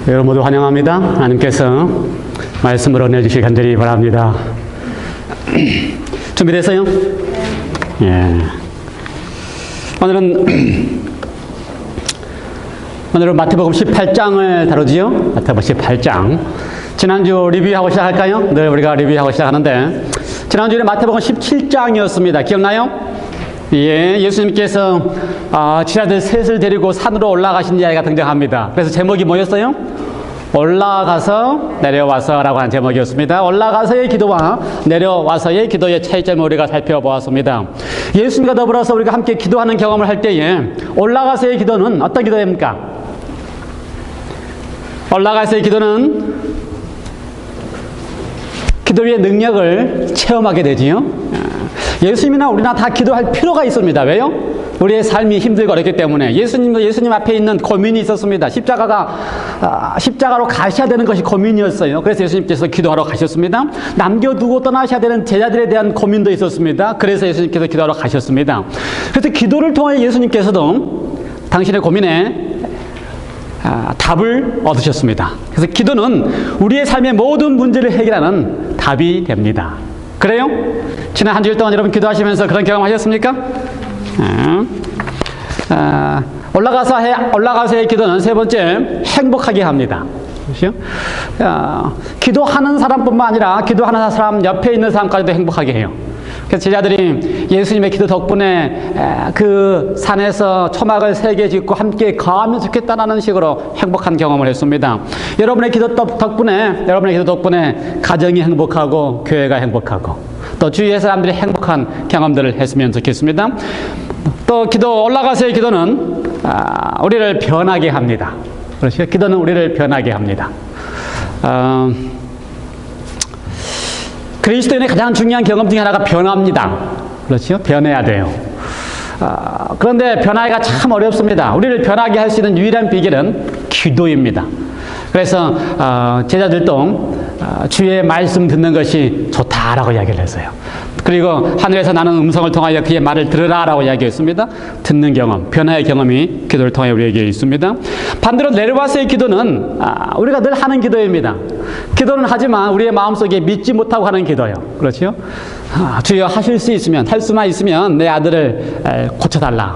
여러분 모두 환영합니다. 하나님께서 말씀을 은혜주시기 간절히 바랍니다. 준비됐어요? 예. 오늘은 마태복음 18장을 다루지요. 마태복음 18장. 지난주 리뷰하고 시작할까요? 늘 우리가 리뷰하고 시작하는데, 지난주에 마태복음 17장이었습니다. 기억나요? 예, 예수님께서 제자들 셋을 데리고 산으로 올라가신 이야기가 등장합니다. 그래서 제목이 뭐였어요? 올라가서 내려와서 라고 하는 제목이었습니다. 올라가서의 기도와 내려와서의 기도의 차이점을 우리가 살펴보았습니다. 예수님과 더불어서 우리가 함께 기도하는 경험을 할 때에 올라가서의 기도는 어떤 기도입니까? 올라가서의 기도는 기도의 능력을 체험하게 되지요. 예수님이나 우리나 다 기도할 필요가 있습니다. 왜요? 우리의 삶이 힘들고 어렵기 때문에. 예수님 앞에 있는 고민이 있었습니다. 십자가로 가셔야 되는 것이 고민이었어요. 그래서 예수님께서 기도하러 가셨습니다. 남겨두고 떠나셔야 되는 제자들에 대한 고민도 있었습니다. 그래서 예수님께서 기도하러 가셨습니다. 그래서 기도를 통해 예수님께서도 당신의 고민에 답을 얻으셨습니다. 그래서 기도는 우리의 삶의 모든 문제를 해결하는 답이 됩니다. 그래요? 지난 한 주일 동안 여러분 기도하시면서 그런 경험 하셨습니까? 올라가서의 기도는 세 번째, 행복하게 합니다. 그렇죠? 기도하는 사람뿐만 아니라 기도하는 사람 옆에 있는 사람까지도 행복하게 해요. 그래서 제자들이 예수님의 기도 덕분에 그 산에서 초막을 3개 짓고 함께 거하면 좋겠다라는 식으로 행복한 경험을 했습니다. 여러분의 기도 덕분에 가정이 행복하고 교회가 행복하고 또 주위의 사람들이 행복한 경험들을 했으면 좋겠습니다. 또 올라가서의 기도는 우리를 변하게 합니다. 그렇죠? 기도는 우리를 변하게 합니다. 그리스도인의 가장 중요한 경험 중에 하나가 변화입니다. 그렇죠? 변해야 돼요. 그런데 변하기가 참 어렵습니다. 우리를 변하게 할 수 있는 유일한 비결은 기도입니다. 그래서 제자들도 주의 말씀 듣는 것이 좋다라고 이야기를 했어요. 그리고 하늘에서 나는 음성을 통하여 그의 말을 들으라라고 이야기했습니다. 듣는 경험, 변화의 경험이 기도를 통해 우리에게 있습니다. 반대로 내려와서의 기도는 우리가 늘 하는 기도입니다. 기도는 하지만 우리의 마음속에 믿지 못하고 하는 기도예요. 그렇죠? 주여 하실 수 있으면, 할 수만 있으면 내 아들을 고쳐달라.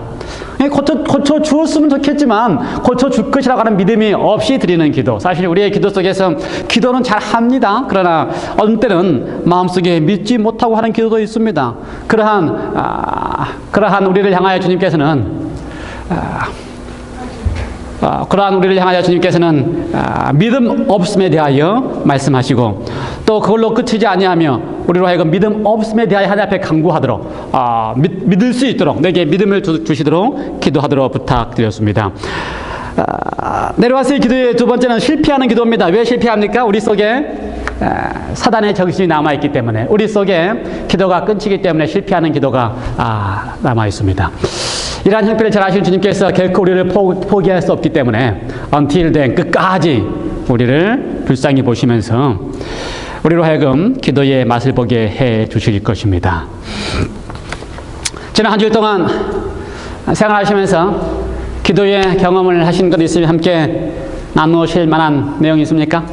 고쳐 주었으면 좋겠지만 고쳐 줄 것이라고 하는 믿음이 없이 드리는 기도. 사실 우리의 기도 속에서 기도는 잘 합니다. 그러나 어느 때는 마음속에 믿지 못하고 하는 기도도 있습니다. 그러한 우리를 향하여 주님께서는 믿음 없음에 대하여 말씀하시고 또 그걸로 끝이지 아니하며 우리로 하여금 믿음 없음에 대하여 하나님 앞에 간구하도록 믿을 수 있도록 내게 믿음을 주시도록 기도하도록 부탁드렸습니다. 내려와서의 기도의 두 번째는 실패하는 기도입니다. 왜 실패합니까? 우리 속에 사단의 정신이 남아있기 때문에, 우리 속에 기도가 끊기기 때문에 실패하는 기도가 남아있습니다. 이러한 형편을 잘 아시는 주님께서 결코 우리를 포기할 수 없기 때문에 until then, 끝까지 우리를 불쌍히 보시면서 우리로 하여금 기도의 맛을 보게 해 주실 것입니다. 지난 한 주일 동안 생활하시면서 기도의 경험을 하신 것 있으면 함께 나누실 만한 내용이 있습니까?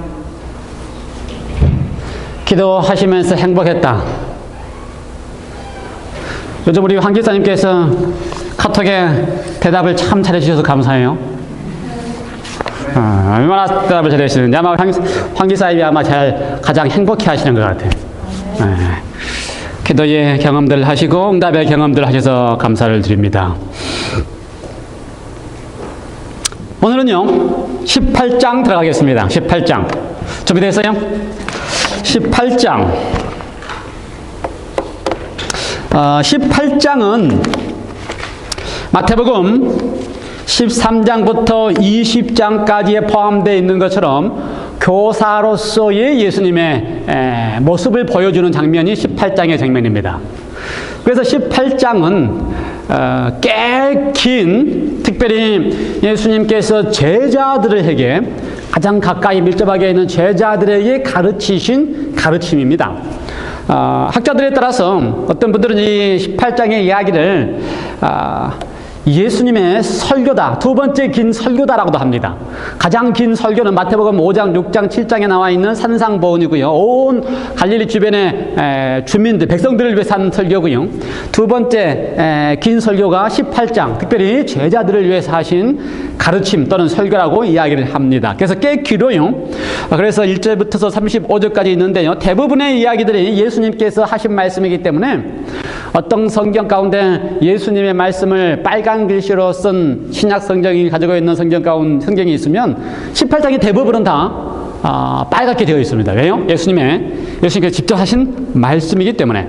기도하시면서 행복했다. 요즘 우리 황 기사님께서 카톡에 대답을 참 잘해주셔서 감사해요. 얼마나 대답을 잘해주시는지 아마 황 기사님이 아마 가장 행복해 하시는 것 같아요. 기도의 경험들 하시고 응답의 경험들 하셔서 감사를 드립니다. 오늘은요 18장 들어가겠습니다. 18장 준비됐어요? 18장 18장은 마태복음 13장부터 20장까지에 포함되어 있는 것처럼 교사로서의 예수님의 모습을 보여주는 장면이 18장의 장면입니다. 그래서 18장은 꽤 긴, 특별히 예수님께서 제자들에게 가장 가까이 밀접하게 있는 제자들에게 가르치신 가르침입니다. 학자들에 따라서 어떤 분들은 이 18장의 이야기를 예수님의 설교다, 두 번째 긴 설교다라고도 합니다. 가장 긴 설교는 마태복음 5장, 6장, 7장에 나와 있는 산상보훈이고요. 온 갈릴리 주변의 주민들, 백성들을 위해서 하는 설교고요. 두 번째 긴 설교가 18장, 특별히 제자들을 위해서 하신 가르침 또는 설교라고 이야기를 합니다. 그래서 꽤 길어요. 그래서 1절부터 35절까지 있는데요. 대부분의 이야기들이 예수님께서 하신 말씀이기 때문에 어떤 성경 가운데 예수님의 말씀을 빨간 글씨로 쓴 신약 성경이 가지고 있는 성경이 있으면 18장이 대부분은 다 빨갛게 되어 있습니다. 왜요? 예수님께서 직접 하신 말씀이기 때문에.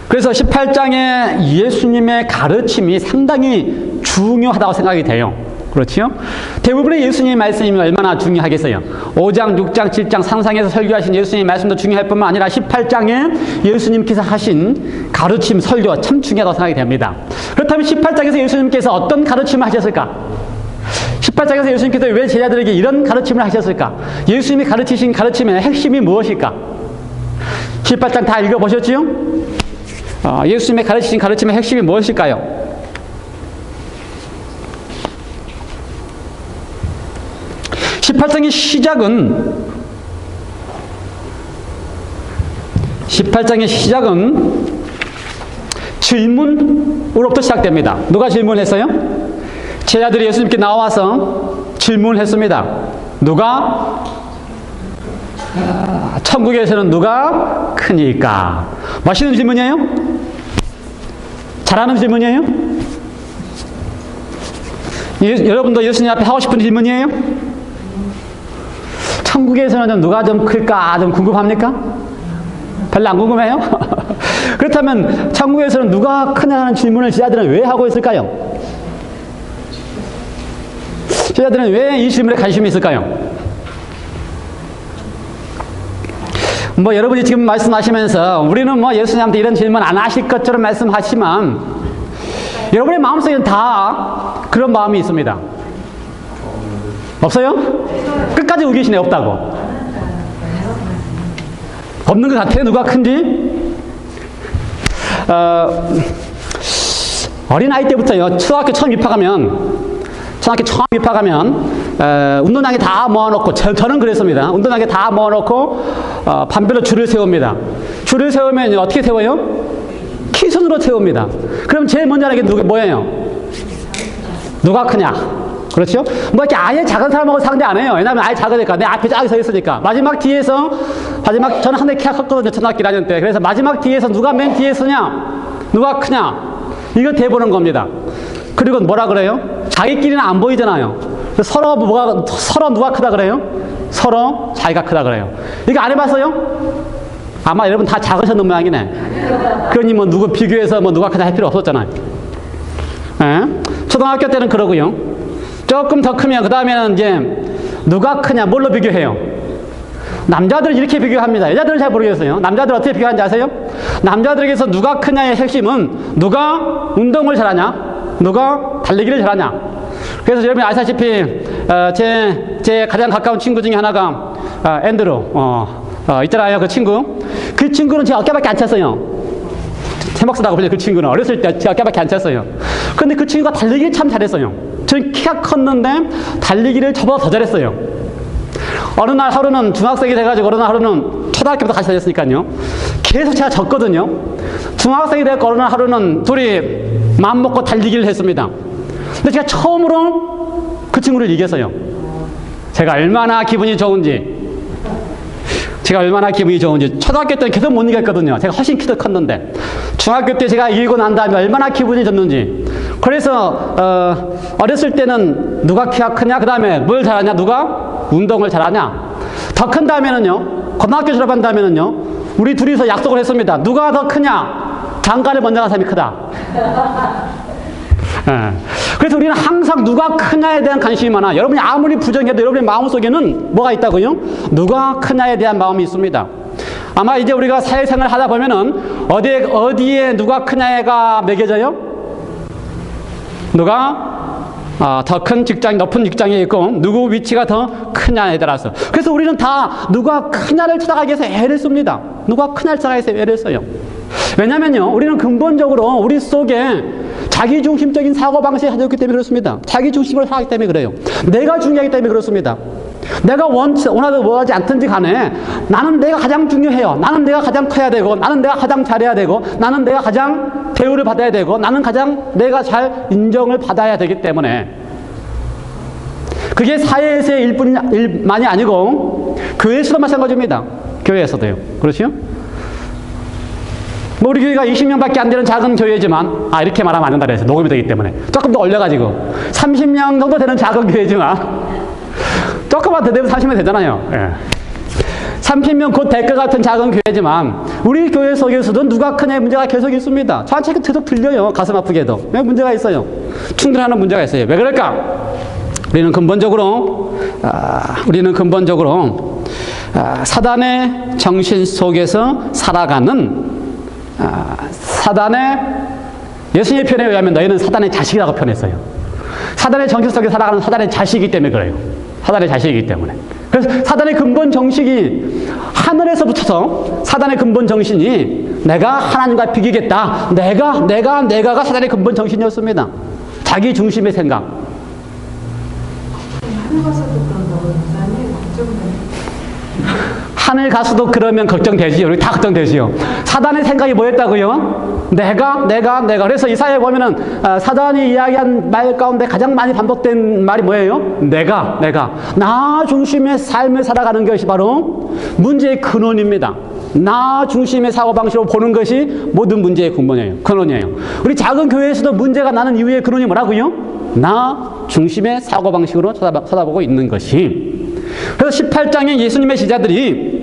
그래서 18장의 예수님의 가르침이 상당히 중요하다고 생각이 돼요. 그렇지요? 대부분의 예수님의 말씀이 얼마나 중요하겠어요? 5장, 6장, 7장 상상에서 설교하신 예수님의 말씀도 중요할 뿐만 아니라 18장에 예수님께서 하신 가르침, 설교가 참 중요하다고 생각이 됩니다. 그렇다면 18장에서 예수님께서 어떤 가르침을 하셨을까? 18장에서 예수님께서 왜 제자들에게 이런 가르침을 하셨을까? 예수님이 가르치신 가르침의 핵심이 무엇일까? 18장 다 읽어보셨지요? 예수님의 가르치신 가르침의 핵심이 무엇일까요? 18장의 시작은 질문으로부터 시작됩니다. 누가 질문했어요? 제자들이 예수님께 나와서 질문했습니다. 누가 천국에서는 누가 크니까? 멋있는 질문이에요? 잘하는 질문이에요? 여러분도 예수님 앞에 하고 싶은 질문이에요? 천국에서는 누가 좀 클까 좀 궁금합니까? 별로 안 궁금해요? 그렇다면 천국에서는 누가 크냐는 질문을 제자들은 왜 하고 있을까요? 제자들은 왜 이 질문에 관심이 있을까요? 여러분이 지금 말씀하시면서 우리는 예수님한테 이런 질문 안 하실 것처럼 말씀하시지만 여러분의 마음속에는 다 그런 마음이 있습니다. 없어요? 끝까지 우기시네. 없다고. 없는 것 같아요. 누가 큰지? 어린아이 때부터요. 초등학교 처음 입학하면 운동장에 다 모아놓고 저는 그랬습니다. 운동장에 다 모아놓고 반별로 줄을 세웁니다. 줄을 세우면 어떻게 세워요? 키순으로 세웁니다. 그럼 제일 먼저 하는 게 뭐예요? 누가 크냐? 그렇죠? 이렇게 아예 작은 사람하고 상대 안 해요. 왜냐면 아예 작으니까. 내 앞에 쫙 서 있으니까. 저는 한대 키가 컸거든요. 초등학교 1학년 때. 그래서 마지막 뒤에서 누가 맨 뒤에 서냐? 누가 크냐? 이거 대보는 겁니다. 그리고 뭐라 그래요? 자기끼리는 안 보이잖아요. 서로 누가 크다 그래요? 서로 자기가 크다 그래요. 이거 안 해봤어요? 아마 여러분 다 작으셨는 모양이네. 그러니 누구 비교해서 누가 크다 할 필요 없었잖아요. 예? 초등학교 때는 그러고요. 조금 더 크면 그 다음에는 이제 누가 크냐 뭘로 비교해요? 남자들은 이렇게 비교합니다. 여자들은 잘 모르겠어요. 남자들 어떻게 비교하는지 아세요? 남자들에게서 누가 크냐의 핵심은 누가 운동을 잘하냐, 누가 달리기를 잘하냐. 그래서 여러분이 아시다시피 제 가장 가까운 친구 중에 하나가 앤드루 있잖아요. 그 친구는 제 어깨밖에 안 찼어요. 세먹스다고 불려요. 그 친구는 어렸을 때 제 어깨밖에 안 찼어요. 근데 그 친구가 달리기를 참 잘했어요. 저는 키가 컸는데 달리기를 저보다 더 잘했어요. 어느 날 하루는 중학생이 돼가지고 어느 날 하루는 초등학교부터 같이 다녔으니까요. 계속 제가 졌거든요. 중학생이 되고 어느 날 하루는 둘이 마음 먹고 달리기를 했습니다. 근데 제가 처음으로 그 친구를 이겼어요. 제가 얼마나 기분이 좋은지. 초등학교 때는 계속 못 이겼거든요. 제가 훨씬 키도 컸는데. 중학교 때 제가 이기고 난 다음에 얼마나 기분이 좋는지. 그래서 어렸을 때는 누가 키가 크냐, 그 다음에 뭘 잘하냐, 누가 운동을 잘하냐. 더 큰 다음에는요, 고등학교 졸업한 다음에는요, 우리 둘이서 약속을 했습니다. 누가 더 크냐, 장가를 먼저 간 사람이 크다. 그래서 우리는 항상 누가 크냐에 대한 관심이 많아. 여러분이 아무리 부정해도 여러분의 마음속에는 뭐가 있다고요? 누가 크냐에 대한 마음이 있습니다. 아마 이제 우리가 사회생활을 하다 보면은 어디에 누가 크냐가 매겨져요? 누가 더 큰 직장, 높은 직장에 있고 누구 위치가 더 크냐에 따라서. 그래서 우리는 다 누가 크냐를 찾아가기 위해서 애를 씁니다. 누가 크냐를 찾아가기 위해서 애를 써요. 왜냐면요, 우리는 근본적으로 우리 속에 자기중심적인 사고방식이 가졌기 때문에 그렇습니다. 자기중심으로 살았기 때문에 그래요. 내가 중요하기 때문에 그렇습니다. 내가 원하든 원하지 않든지 간에 나는 내가 가장 중요해요. 나는 내가 가장 커야 되고, 나는 내가 가장 잘해야 되고, 나는 내가 가장 대우를 받아야 되고, 나는 가장 내가 잘 인정을 받아야 되기 때문에, 그게 사회에서의 일만이 아니고 교회에서도 마찬가지입니다. 교회에서도요. 그렇죠? 뭐 우리 교회가 20명밖에 안 되는 작은 교회지만, 이렇게 말하면 안 된다 그래서 녹음이 되기 때문에 조금 더 올려가지고 30명 정도 되는 작은 교회지만, 조금만 더 되면 30명 되잖아요. 예. 30명 곧 될 것 같은 작은 교회지만 우리 교회 속에서도 누가 크냐의 문제가 계속 있습니다. 저한테 계속 들려요. 가슴 아프게도. 왜 문제가 있어요? 충돌하는 문제가 있어요. 왜 그럴까? 우리는 근본적으로 사단의 정신 속에서 살아가는, 사단의, 예수님의 표현에 의하면 너희는 사단의 자식이라고 표현했어요. 사단의 정신 속에 살아가는 사단의 자식이기 때문에 그래요. 사단의 자식이기 때문에. 그래서 사단의 근본 정식이 하늘에서 붙어서, 사단의 근본 정신이 내가 하나님과 비기겠다, 내가가 사단의 근본 정신이었습니다. 자기 중심의 생각. 하늘 가서도 그런다고 목사님 걱정돼요. 하늘 가서도 그러면 걱정되지요. 우리 다 걱정되지요. 사단의 생각이 뭐였다고요? 내가. 그래서 이사야에 보면은 사단이 이야기한 말 가운데 가장 많이 반복된 말이 뭐예요? 내가. 나 중심의 삶을 살아가는 것이 바로 문제의 근원입니다. 나 중심의 사고방식으로 보는 것이 모든 문제의 근원이에요. 우리 작은 교회에서도 문제가 나는 이유의 근원이 뭐라고요? 나 중심의 사고방식으로 쳐다보고 있는 것이. 그래서 18장에 예수님의 제자들이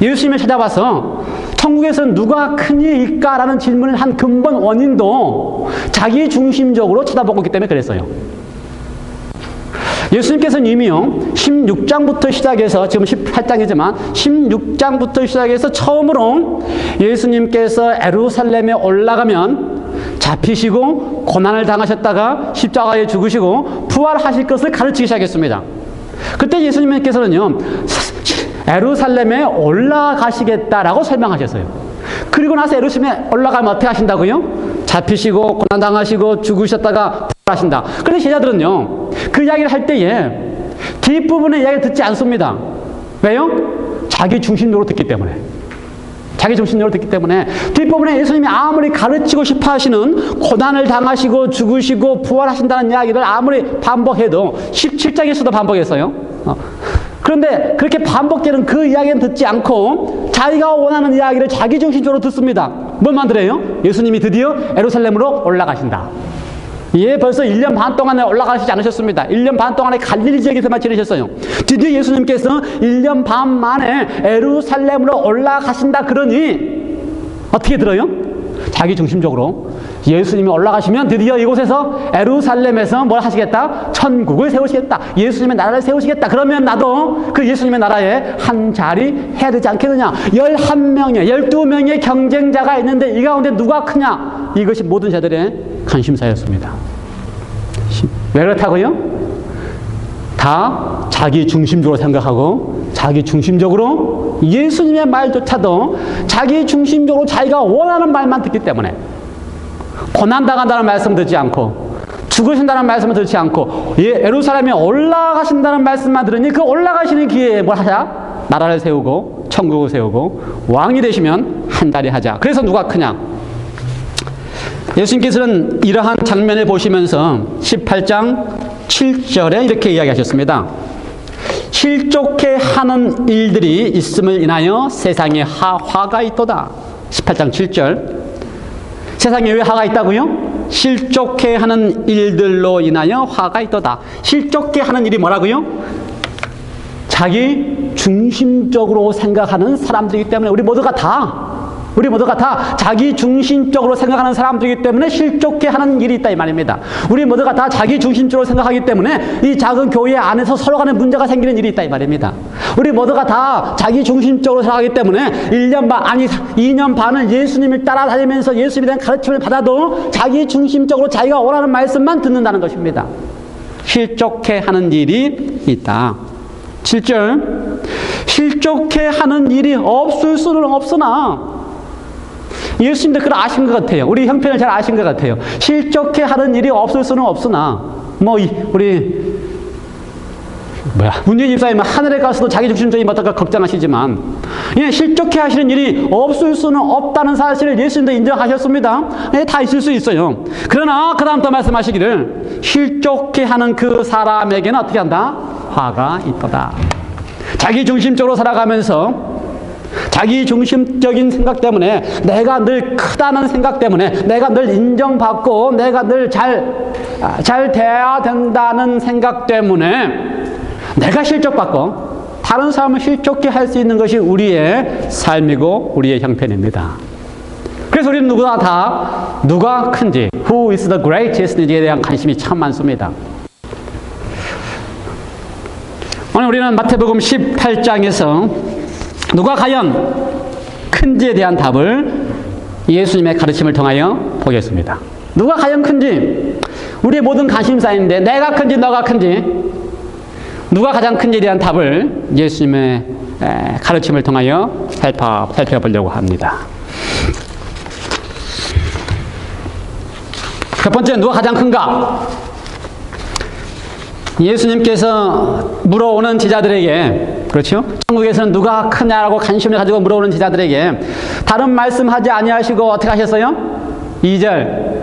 예수님을 찾아와서 천국에서는 누가 큰이일까라는 질문을 한 근본 원인도 자기 중심적으로 쳐다보고 있기 때문에 그랬어요. 예수님께서는 이미요 16장부터 시작해서, 지금 18장이지만 16장부터 시작해서 처음으로 예수님께서 예루살렘에 올라가면 잡히시고 고난을 당하셨다가 십자가에 죽으시고 부활하실 것을 가르치기 시작했습니다. 그때 예수님께서는요 예루살렘에 올라가시겠다라고 설명하셨어요. 그리고 나서 예루살렘에 올라가면 어떻게 하신다고요? 잡히시고 고난 당하시고 죽으셨다가 부활하신다. 그런데 제자들은요 그 이야기를 할 때에 뒷부분의 이야기를 듣지 않습니다. 왜요? 자기 중심적으로 듣기 때문에. 뒷부분에 예수님이 아무리 가르치고 싶어 하시는 고난을 당하시고 죽으시고 부활하신다는 이야기를 아무리 반복해도 17장에서도 반복했어요. 그런데 그렇게 반복되는 그 이야기는 듣지 않고 자기가 원하는 이야기를 자기 중심적으로 듣습니다. 뭐만 들어요? 예수님이 드디어 예루살렘으로 올라가신다. 벌써 1년 반 동안에 올라가시지 않으셨습니다. 1년 반 동안에 갈릴리 지역에서만 지내셨어요. 드디어 예수님께서 1년 반 만에 예루살렘으로 올라가신다 그러니 어떻게 들어요? 자기 중심적으로 예수님이 올라가시면 드디어 이곳에서 예루살렘에서 뭘 하시겠다? 천국을 세우시겠다. 예수님의 나라를 세우시겠다. 그러면 나도 그 예수님의 나라에 한 자리 해야 되지 않겠느냐. 11명의 12명의 경쟁자가 있는데 이 가운데 누가 크냐. 이것이 모든 자들의 관심사였습니다. 왜 그렇다고요? 다 자기 중심적으로 생각하고 자기 중심적으로 예수님의 말조차도 자기 중심적으로 자기가 원하는 말만 듣기 때문에 고난당한다는 말씀 듣지 않고 죽으신다는 말씀을 듣지 않고 예루살렘에 올라가신다는 말씀만 들으니 그 올라가시는 기회에 뭘 하자? 나라를 세우고 천국을 세우고 왕이 되시면 한 자리 하자. 그래서 누가 크냐? 예수님께서는 이러한 장면을 보시면서 18장 7절에 이렇게 이야기하셨습니다. 실족해 하는 일들이 있음을 인하여 세상에 화가 있도다. 18장 7절. 세상에 왜 화가 있다고요? 실족해 하는 일들로 인하여 화가 있도다. 실족해 하는 일이 뭐라고요? 자기 중심적으로 생각하는 사람들이기 때문에 우리 모두가 다 자기 중심적으로 생각하는 사람들이기 때문에 실족해 하는 일이 있다 이 말입니다. 우리 모두가 다 자기 중심적으로 생각하기 때문에 이 작은 교회 안에서 서로 간에 문제가 생기는 일이 있다 이 말입니다. 우리 모두가 다 자기 중심적으로 생각하기 때문에 2년 반을 예수님을 따라다니면서 예수님에 대한 가르침을 받아도 자기 중심적으로 자기가 원하는 말씀만 듣는다는 것입니다. 실족해 하는 일이 있다. 7절. 실족해 하는 일이 없을 수는 없으나, 예수님도 그걸 아신 것 같아요. 우리 형편을 잘 아신 것 같아요. 실족해 하는 일이 없을 수는 없으나, 우리 문재인 집사님은 하늘에 가서도 자기중심적인 것들과 걱정하시지만, 실족해 하시는 일이 없을 수는 없다는 사실을 예수님도 인정하셨습니다. 다 있을 수 있어요. 그러나 그 다음 또 말씀하시기를, 실족해 하는 그 사람에게는 어떻게 한다? 화가 있도다. 자기중심적으로 살아가면서 자기중심적인 생각 때문에, 내가 늘 크다는 생각 때문에, 내가 늘 인정받고 내가 늘 잘 돼야 된다는 생각 때문에 내가 실족받고 다른 사람을 실족해 할 수 있는 것이 우리의 삶이고 우리의 형편입니다. 그래서 우리는 누가 큰지, who is the greatest에 대한 관심이 참 많습니다. 오늘 우리는 마태복음 18장에서 누가 과연 큰지에 대한 답을 예수님의 가르침을 통하여 보겠습니다. 누가 과연 큰지, 우리의 모든 관심사인데, 내가 큰지 너가 큰지, 누가 가장 큰지에 대한 답을 예수님의 가르침을 통하여 살펴보려고 합니다. 첫 번째, 누가 가장 큰가? 예수님께서 물어오는 제자들에게, 그렇죠? 천국에서는 누가 크냐라고 관심을 가지고 물어오는 제자들에게 다른 말씀하지 아니하시고 어떻게 하셨어요? 2절.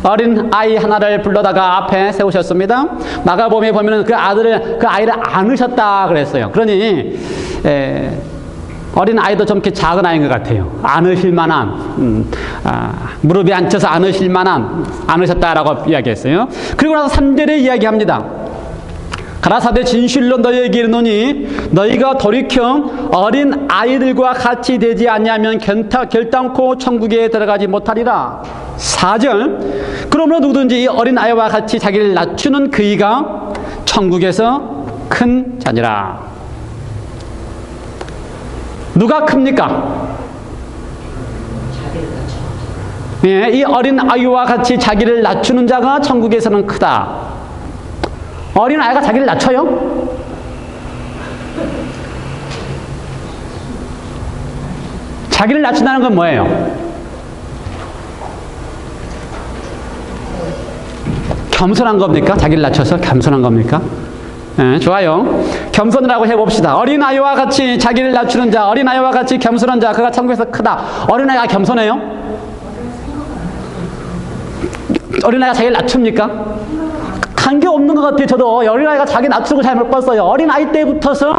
어린 아이 하나를 불러다가 앞에 세우셨습니다. 마가복음에 보면은 그 아이를 안으셨다 그랬어요. 그러니 어린 아이도 좀 이렇게 작은 아이인 것 같아요. 안으실 만한, 무릎에 앉혀서 안으실 만한, 안으셨다라고 이야기했어요. 그리고 나서 3절에 이야기합니다. 가라사대 진실로 너희에게 이르노니 너희가 돌이켜 어린 아이들과 같이 되지 아니하면 결단코 천국에 들어가지 못하리라. 4절. 그러므로 누구든지 이 어린 아이와 같이 자기를 낮추는 그이가 천국에서 큰 자니라. 누가 큽니까? 이 어린 아이와 같이 자기를 낮추는 자가 천국에서는 크다. 어린 아이가 자기를 낮춰요? 자기를 낮춘다는 건 뭐예요? 겸손한 겁니까? 자기를 낮춰서 겸손한 겁니까? 좋아요. 겸손을 하고 해봅시다. 어린아이와 같이 자기를 낮추는 자, 어린아이와 같이 겸손한 자, 그가 천국에서 크다. 어린아이가 겸손해요? 어린아이가 자기를 낮춥니까? 관계없는 것 같아요. 저도 어린아이가 자기 낮추고 잘 못 봤어요. 어린아이 때부터서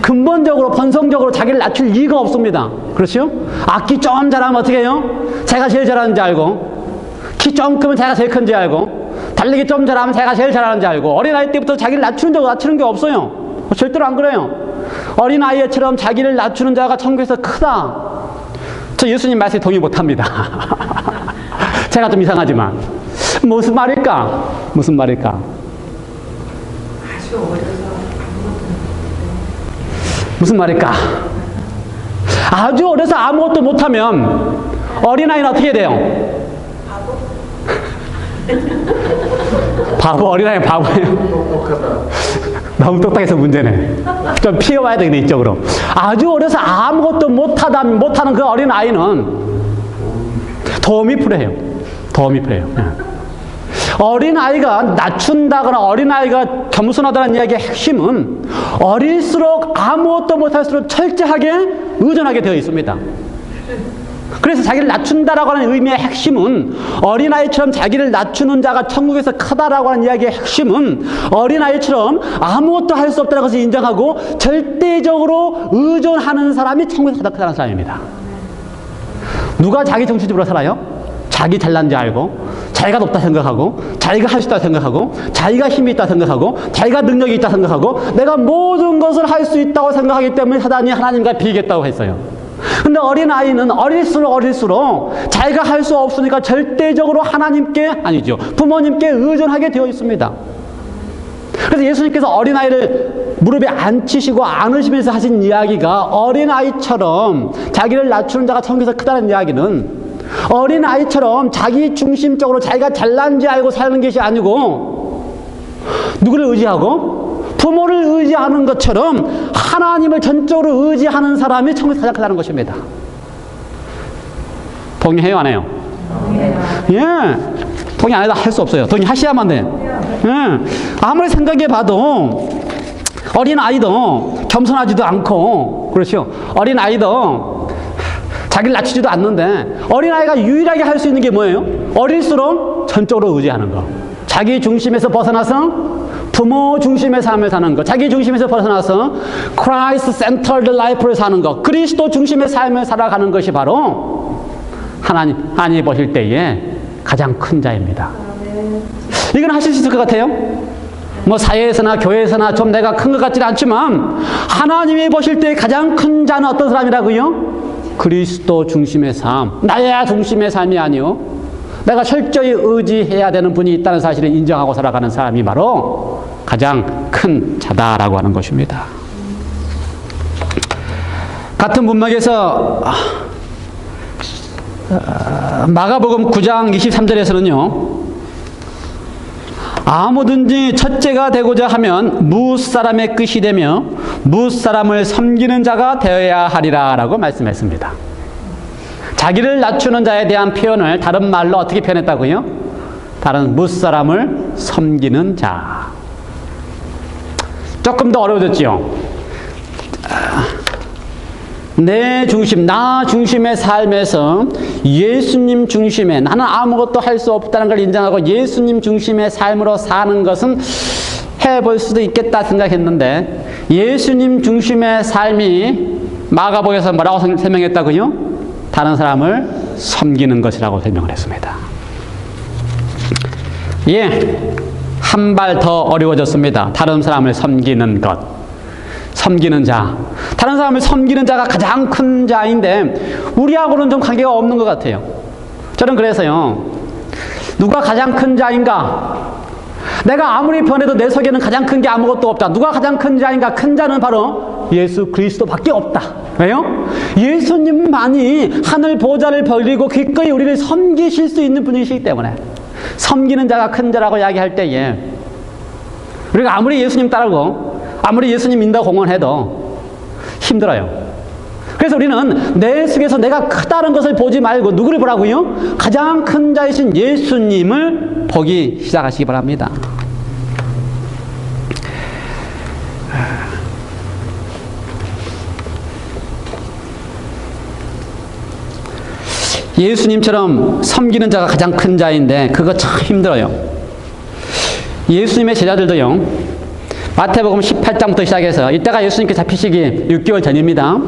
근본적으로, 본성적으로 자기를 낮출 이유가 없습니다. 그렇죠? 악기 좀 잘하면 어떻게 해요? 제가 제일 잘하는지 알고, 키 좀 크면 제가 제일 큰지 알고, 달리기 좀 잘하면 제가 제일 잘하는지 알고, 어린아이 때부터 자기를 낮추는 게 없어요. 절대로 안 그래요. 어린아이처럼 자기를 낮추는 자가 천국에서 크다. 저 예수님 말씀에 동의 못합니다. 제가 좀 이상하지만 무슨 말일까? 무슨 말일까? 무슨 말일까? 아주 어려서 아무것도 못하면 어린아이는 어떻게 돼요? 바보, 어린아이 바보예요. 너무 똑똑해서 문제네. 좀 피해와야 되겠네, 이쪽으로. 아주 어려서 아무것도 못하는 그 어린아이는 도움이 필요해요. 도움이 필요해요. 어린아이가 낮춘다거나 어린아이가 겸손하다는 이야기의 핵심은 어릴수록 아무것도 못할수록 철저하게 의존하게 되어 있습니다. 그래서 자기를 낮춘다라고 하는 의미의 핵심은, 어린아이처럼 자기를 낮추는 자가 천국에서 크다라고 하는 이야기의 핵심은 어린아이처럼 아무것도 할 수 없다는 것을 인정하고 절대적으로 의존하는 사람이 천국에서 가장 크다는 사람입니다. 누가 자기 중심적으로 살아요? 자기 잘난지 알고, 자기가 높다 생각하고, 자기가 할 수 있다 생각하고, 자기가 힘이 있다 생각하고, 자기가 능력이 있다 생각하고, 내가 모든 것을 할 수 있다고 생각하기 때문에 사단이 하나님과 비겠다고 했어요. 근데 어린아이는 어릴수록 자기가 할 수 없으니까 절대적으로 하나님께, 아니죠, 부모님께 의존하게 되어 있습니다. 그래서 예수님께서 어린아이를 무릎에 앉히시고 안으시면서 하신 이야기가, 어린아이처럼 자기를 낮추는 자가 천국에서 크다는 이야기는 어린아이처럼 자기 중심적으로 자기가 잘난지 알고 사는 것이 아니고, 누구를 의지하고? 부모를 의지하는 것처럼 하나님을 전적으로 의지하는 사람이 천국에서 가장 크다는 것입니다. 동의해요, 안 해요? 예. 동의 안 해도 할 수 없어요. 동의하셔야만 돼요. 예. 아무리 생각해 봐도 어린 아이도 겸손하지도 않고, 그렇죠? 어린 아이도 자기를 낮추지도 않는데, 어린 아이가 유일하게 할 수 있는 게 뭐예요? 어릴수록 전적으로 의지하는 거. 자기 중심에서 벗어나서 부모 중심의 삶을 사는 것, 자기 중심에서 벗어나서 Christ centered life를 사는 것, 그리스도 중심의 삶을 살아가는 것이 바로 하나님이 보실 때에 가장 큰 자입니다. 이건 하실 수 있을 것 같아요? 뭐 사회에서나 교회에서나 좀 내가 큰 것 같지는 않지만 하나님이 보실 때 가장 큰 자는 어떤 사람이라고요? 그리스도 중심의 삶, 나의 중심의 삶이 아니요, 내가 철저히 의지해야 되는 분이 있다는 사실을 인정하고 살아가는 사람이 바로 가장 큰 자다라고 하는 것입니다. 같은 문맥에서 마가복음 9장 23절에서는요, 아무든지 첫째가 되고자 하면 무사람의 끝이 되며 무사람을 섬기는 자가 되어야 하리라 라고 말씀했습니다. 자기를 낮추는 자에 대한 표현을 다른 말로 어떻게 표현했다고요? 다른 무사람을 섬기는 자. 조금 더 어려워졌지요. 내 중심, 나 중심의 삶에서 예수님 중심의, 나는 아무것도 할 수 없다는 걸 인정하고 예수님 중심의 삶으로 사는 것은 해볼 수도 있겠다 생각했는데, 예수님 중심의 삶이 마가복음에서 뭐라고 설명했다고요? 다른 사람을 섬기는 것이라고 설명을 했습니다. 예, 한 발 더 어려워졌습니다. 다른 사람을 섬기는 것, 섬기는 자. 다른 사람을 섬기는 자가 가장 큰 자인데 우리하고는 좀 관계가 없는 것 같아요. 저는 그래서요, 누가 가장 큰 자인가? 내가 아무리 변해도 내 속에는 가장 큰 게 아무것도 없다. 누가 가장 큰 자인가? 큰 자는 바로 예수 그리스도밖에 없다. 왜요? 예수님만이 하늘 보좌를 벌리고 기꺼이 우리를 섬기실 수 있는 분이시기 때문에, 섬기는 자가 큰 자라고 이야기할 때에 우리가 아무리 예수님 따르고 아무리 예수님 인다 공헌해도 힘들어요. 그래서 우리는 내 속에서 내가 크다는 것을 보지 말고 누구를 보라고요? 가장 큰 자이신 예수님을 보기 시작하시기 바랍니다. 예수님처럼 섬기는 자가 가장 큰 자인데 그거 참 힘들어요. 예수님의 제자들도요, 마태복음 18장부터 시작해서, 이때가 예수님께 잡히시기 6개월 전입니다.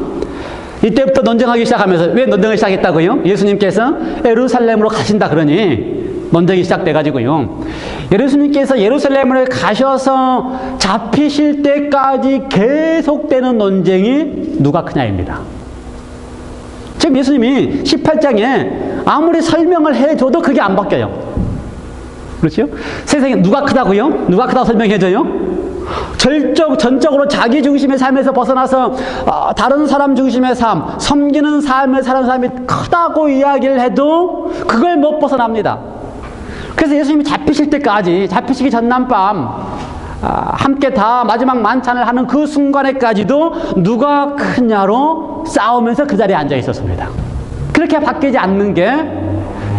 이때부터 논쟁하기 시작하면서, 왜 논쟁을 시작했다고요? 예수님께서 예루살렘으로 가신다 그러니 논쟁이 시작돼가지고요, 예수님께서 예루살렘을 가셔서 잡히실 때까지 계속되는 논쟁이 누가 크냐입니다. 지금 예수님이 18장에 아무리 설명을 해줘도 그게 안 바뀌어요. 그렇죠? 세상에 누가 크다고요? 누가 크다고 설명해줘요? 전적으로 자기 중심의 삶에서 벗어나서 다른 사람 중심의 삶, 섬기는 삶을 사는 사람이 크다고 이야기를 해도 그걸 못 벗어납니다. 그래서 예수님이 잡히실 때까지, 잡히시기 전날밤 함께 다 마지막 만찬을 하는 그 순간에까지도 누가 크냐로 싸우면서 그 자리에 앉아 있었습니다. 그렇게 바뀌지 않는 게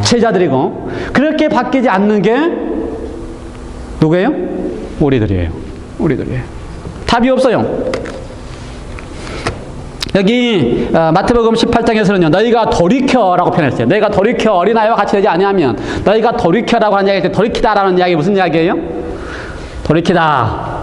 제자들이고, 그렇게 바뀌지 않는 게 누구예요? 우리들이에요. 우리들이에요. 답이 없어요. 여기 마태복음 18장에서는요, 너희가 돌이켜라고 표현했어요. 너희가 돌이켜 어린아이와 같이 되지 아니하면, 너희가 돌이켜라고 하는 이야기일 때, 돌이키다라는 이야기 무슨 이야기예요? 돌이키다.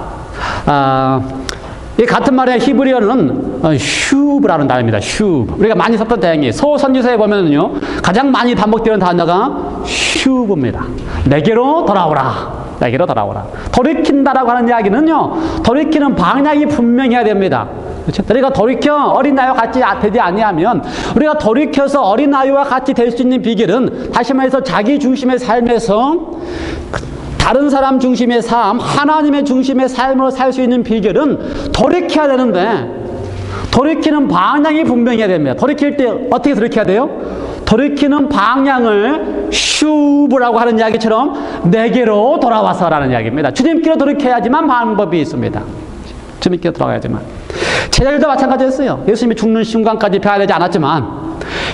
이 같은 말의 히브리어는 슈브라는 단어입니다. 슈브. 우리가 많이 썼던 대형이 소선지서에 보면은요, 가장 많이 반복되는 단어가 슈브입니다. 내게로 돌아오라. 내게로 돌아오라. 돌이킨다라고 하는 이야기는요, 돌이키는 방향이 분명해야 됩니다. 그렇죠? 우리가 돌이켜 어린아이와 같이 되지 아니하면, 우리가 돌이켜서 어린아이와 같이 될 수 있는 비결은, 다시 말해서 자기 중심의 삶에서 다른 사람 중심의 삶, 하나님의 중심의 삶으로 살 수 있는 비결은 돌이켜야 되는데, 돌이키는 방향이 분명해야 됩니다. 돌이킬 때 어떻게 돌이켜야 돼요? 돌이키는 방향을 슈브라고 하는 이야기처럼 내게로 돌아와서라는 이야기입니다. 주님께로 돌이켜야지만 방법이 있습니다. 주님께로 돌아가야지만. 제자들도 마찬가지였어요. 예수님이 죽는 순간까지 배워야 되지 않았지만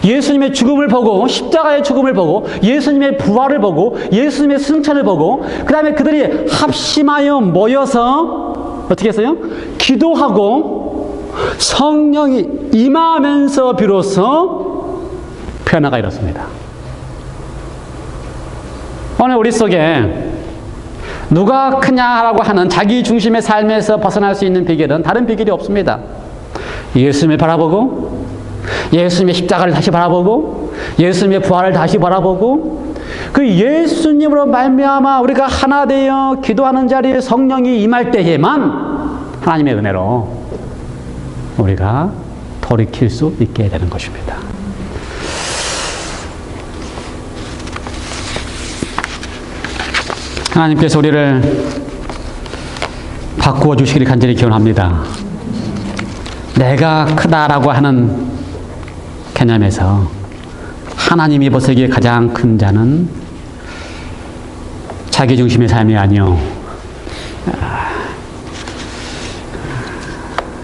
예수님의 죽음을 보고 십자가의 죽음을 보고 예수님의 부활을 보고 예수님의 승천을 보고 그 다음에 그들이 합심하여 모여서 어떻게 했어요? 기도하고 성령이 임하면서 비로소 변화가 일었습니다. 오늘 우리 속에 누가 크냐라고 하는 자기 중심의 삶에서 벗어날 수 있는 비결은 다른 비결이 없습니다. 예수님을 바라보고 예수님의 십자가를 다시 바라보고 예수님의 부활을 다시 바라보고 그 예수님으로 말미암아 우리가 하나 되어 기도하는 자리에 성령이 임할 때에만 하나님의 은혜로 우리가 돌이킬 수 있게 되는 것입니다. 하나님께서 우리를 바꾸어 주시기를 간절히 기원합니다. 내가 크다라고 하는 개념에서 하나님이 보시기에 가장 큰 자는 자기 중심의 삶이 아니요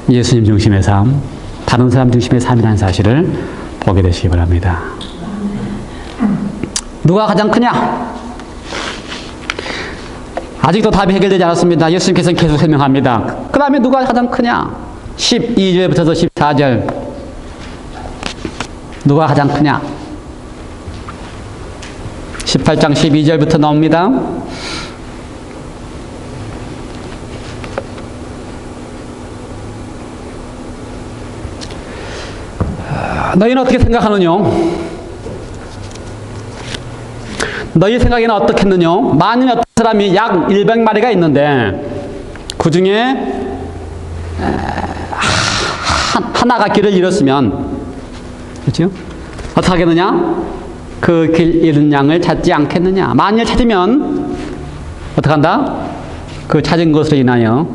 예수님 중심의 삶, 다른 사람 중심의 삶이라는 사실을 보게 되시기 바랍니다. 누가 가장 크냐? 아직도 답이 해결되지 않았습니다. 예수님께서는 계속 설명합니다. 그 다음에 누가 가장 크냐? 12절부터 14절. 누가 가장 크냐? 18장 12절부터 나옵니다. 너희는 어떻게 생각하느냐? 너희 생각에는 어떻겠느냐? 만일 어떤 사람이 약 100마리가 있는데 그 중에 하나가 길을 잃었으면 그렇죠? 어떻게 하겠느냐? 그 길 잃은 양을 찾지 않겠느냐? 만일 찾으면 어떻게 한다? 그 찾은 것으로 인하여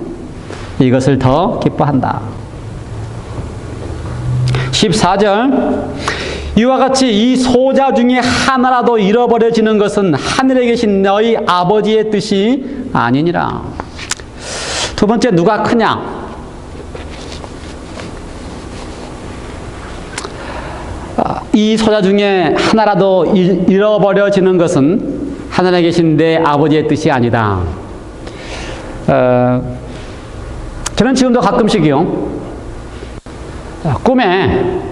이것을 더 기뻐한다. 14절 이와 같이 이 소자 중에 하나라도 잃어버려지는 것은 하늘에 계신 너희 아버지의 뜻이 아니니라. 두 번째, 누가 크냐? 이 소자 중에 하나라도 잃어버려지는 것은 하늘에 계신 내 아버지의 뜻이 아니다. 저는 지금도 가끔씩이요, 꿈에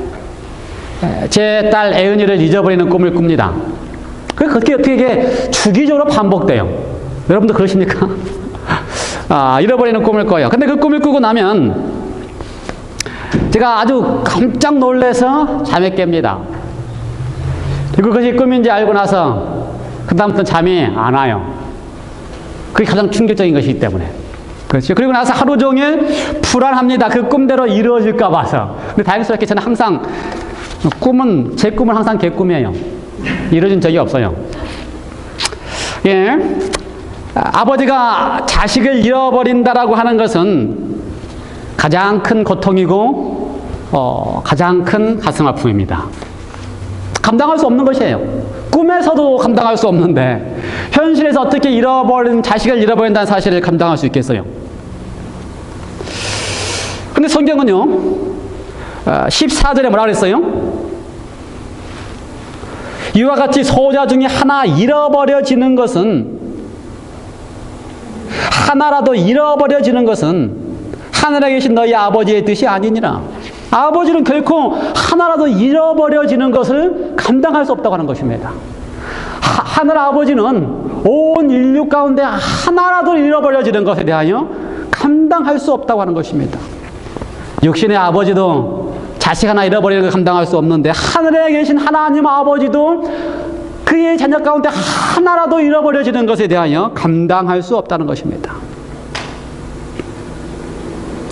제 딸 애은이를 잊어버리는 꿈을 꿉니다. 그렇게 어떻게 주기적으로 반복돼요. 여러분도 그러십니까? 잃어버리는 꿈을 꿔요. 근데 그 꿈을 꾸고 나면 제가 아주 깜짝 놀라서 잠에 깹니다. 그리고 그것이 꿈인지 알고 나서 그 다음부터 잠이 안 와요. 그게 가장 충격적인 것이기 때문에. 그렇죠. 그리고 나서 하루 종일 불안합니다. 그 꿈대로 이루어질까 봐서. 근데 다행스럽게 저는 항상 제 꿈은 항상 개꿈이에요. 이루어진 적이 없어요. 예. 아버지가 자식을 잃어버린다라고 하는 것은 가장 큰 고통이고 가장 큰 가슴 아픔입니다. 감당할 수 없는 것이에요. 꿈에서도 감당할 수 없는데 현실에서 어떻게 자식을 잃어버린다는 사실을 감당할 수 있겠어요? 근데 성경은요 14절에 뭐라 그랬어요? 이와 같이 소자 중에 하나 잃어버려지는 것은 하나라도 잃어버려지는 것은 하늘에 계신 너희 아버지의 뜻이 아니니라. 아버지는 결코 하나라도 잃어버려지는 것을 감당할 수 없다고 하는 것입니다. 하늘 아버지는 온 인류 가운데 하나라도 잃어버려지는 것에 대하여 감당할 수 없다고 하는 것입니다. 육신의 아버지도 자식 하나 잃어버리는 걸 감당할 수 없는데 하늘에 계신 하나님 아버지도 그의 자녀 가운데 하나라도 잃어버려지는 것에 대하여 감당할 수 없다는 것입니다.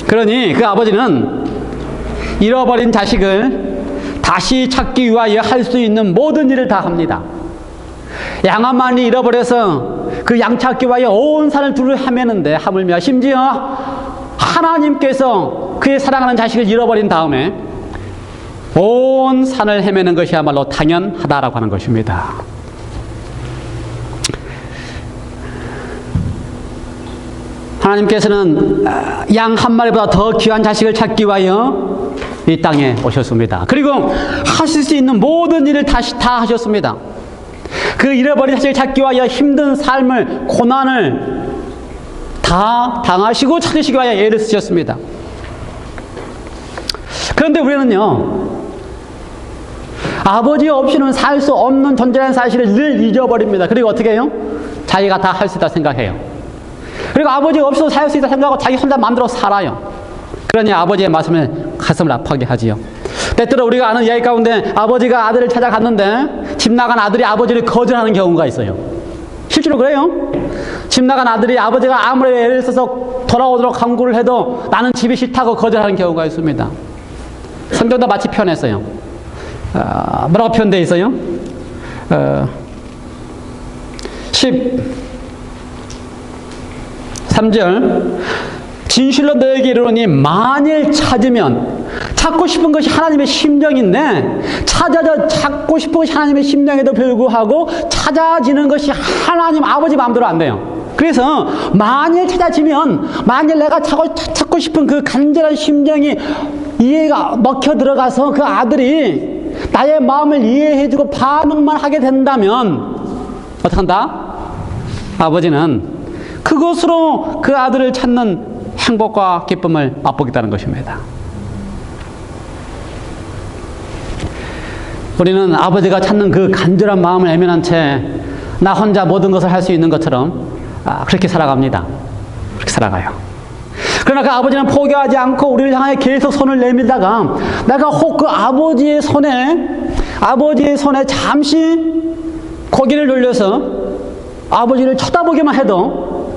그러니 그 아버지는 잃어버린 자식을 다시 찾기 위하여 할 수 있는 모든 일을 다 합니다. 양 한 마리 잃어버려서 그 양 찾기 위하여 온 산을 두루 헤매는데 하물며 심지어 하나님께서 그의 사랑하는 자식을 잃어버린 다음에 온 산을 헤매는 것이야말로 당연하다라고 하는 것입니다. 하나님께서는 양 한 마리보다 더 귀한 자식을 찾기 위하여 이 땅에 오셨습니다. 그리고 하실 수 있는 모든 일을 다 하셨습니다. 그 잃어버린 자식을 찾기 위하여 힘든 삶을, 고난을 다 당하시고 찾으시기 위하여 애를 쓰셨습니다. 그런데 우리는요, 아버지 없이는 살 수 없는 존재라는 사실을 늘 잊어버립니다. 그리고 어떻게 해요? 자기가 다 할 수 있다 생각해요. 그리고 아버지 없이도 살 수 있다 생각하고 자기 혼자 만들어 살아요. 그러니 아버지의 말씀을 가슴을 아프게 하지요. 때때로 우리가 아는 이야기 가운데 아버지가 아들을 찾아갔는데 집 나간 아들이 아버지를 거절하는 경우가 있어요. 실제로 그래요. 집 나간 아들이 아버지가 아무리 애를 써서 돌아오도록 강구를 해도 나는 집이 싫다고 거절하는 경우가 있습니다. 성경도 마치 표현했어요. 뭐라고 표현되어 있어요? 13절 진실로 너에게 이르노니 만일 찾으면, 찾고 싶은 것이 하나님의 심정인데 찾고 싶은 것이 하나님의 심정에도 불구하고 찾아지는 것이 하나님 아버지 마음대로 안 돼요. 그래서 만일 찾아지면, 만일 내가 찾고 싶은 그 간절한 심정이 이해가 먹혀 들어가서 그 아들이 나의 마음을 이해해주고 반응만 하게 된다면 어떡한다? 아버지는 그것으로 그 아들을 찾는 행복과 기쁨을 맛보겠다는 것입니다. 우리는 아버지가 찾는 그 간절한 마음을 애면한 채 나 혼자 모든 것을 할 수 있는 것처럼 그렇게 살아갑니다. 그렇게 살아가요. 그러나 그 아버지는 포기하지 않고 우리를 향해 계속 손을 내밀다가 내가 혹 그 아버지의 손에 잠시 고개를 돌려서 아버지를 쳐다보기만 해도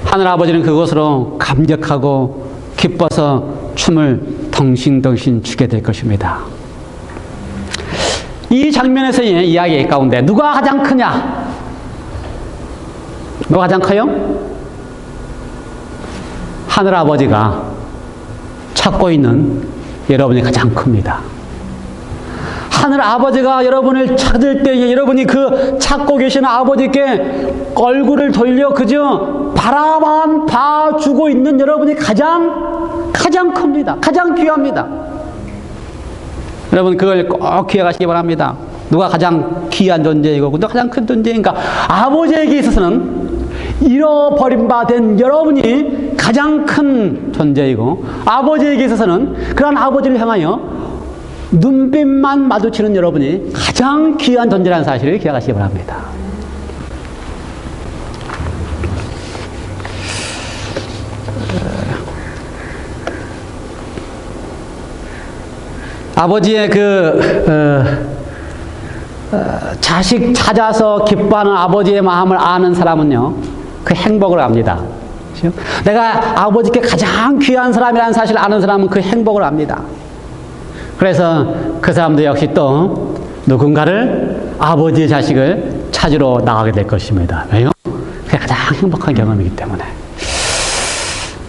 하늘 아버지는 그것으로 감격하고 기뻐서 춤을 덩신덩신 추게 될 것입니다. 이 장면에서의 이야기 가운데 누가 가장 크냐? 누가 가장 커요? 하늘 아버지가 찾고 있는 여러분이 가장 큽니다. 하늘 아버지가 여러분을 찾을 때에 여러분이 그 찾고 계시는 아버지께 얼굴을 돌려 그저 바라만 봐주고 있는 여러분이 가장 큽니다. 가장 귀합니다. 여러분 그걸 꼭 기억하시기 바랍니다. 누가 가장 귀한 존재이고 누가 가장 큰 존재인가? 아버지에게 있어서는 잃어버림받은 여러분이 가장 큰 존재이고 아버지에게 있어서는 그러한 아버지를 향하여 눈빛만 마주치는 여러분이 가장 귀한 존재라는 사실을 기억하시기 바랍니다. 아버지의 자식 찾아서 기뻐하는 아버지의 마음을 아는 사람은요, 그 행복을 압니다. 내가 아버지께 가장 귀한 사람이라는 사실을 아는 사람은 그 행복을 압니다. 그래서 그 사람도 역시 또 누군가를 아버지의 자식을 찾으러 나가게 될 것입니다. 왜요? 그게 가장 행복한 경험이기 때문에.